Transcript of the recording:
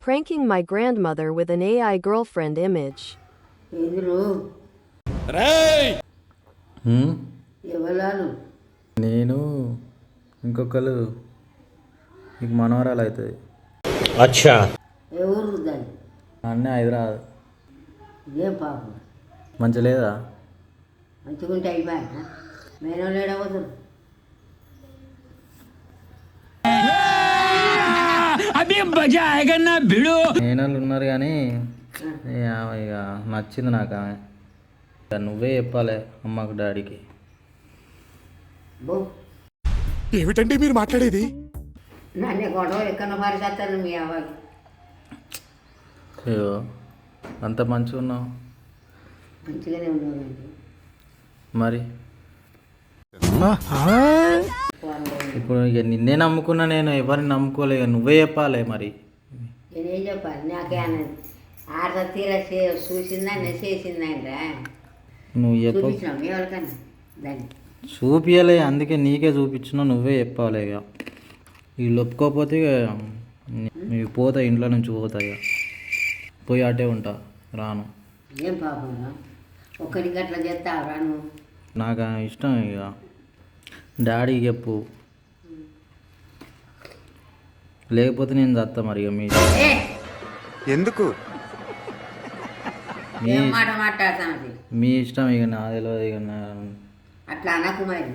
Pranking my grandmother with an AI girlfriend image. ఎదురు హ్మ్? ఎవరాలు నేను ఇంకొకరు నీకు మనవరాలు అవుతుంది. ఎవరు దాన్ని అన్నీ హైదరాబాద్. ఏం పాపం మంచి లేదా? మంచిగుంటే అయిపోయా మేనో లేడవద్దు నేనలు ఉన్నారు కానీ ఇక నచ్చింది నాకు ఆమె. ఇక నువ్వే చెప్పాలి అమ్మకు డాడీకి. బో ఏమిటండి మీరు మాట్లాడేది? నన్ను గొడవ ఎక్కడ పరిగెత్తాను మీ అవ్వాలి అయ్యో అంత మంచిగా ఉన్నావు మంచిగానే ఉండేవాడి మరి. ఇప్పుడు ఇక నిన్నే నమ్ముకున్నా, నేను ఎవరిని నమ్ముకోలే. ఇక నువ్వే చెప్పాలి మరి. నేనేం చెప్పాలి నాకే అన్నది ఆడ తీరా చూసిందని చేసిందంట నువ్వు చెప్ప చూపించినాం ఎవరికన్నా దాన్ని చూపియలే, అందుకే నీకే చూపించినా. నువ్వే చెప్పాలి. ఇక వీళ్ళు ఒప్పుకోకపోతే ఇక నీవు పోతా, ఇంట్లో నుంచి పోతా. ఇక పోయి అటే ఉంటా, రాను. ఏం పాపం ఒక్కడికి అట్లా చేస్తావు రాను నాకు ఇష్టం. ఇక డాడీకి చెప్పు, లేకపోతే నేను చస్తా. మరి ఇక ఎందుకు? ఏం మాట మాట్లాడతాను మీ ఇష్టం. ఇక నా తెలియదు. ఇక అట్లా అనకు మరి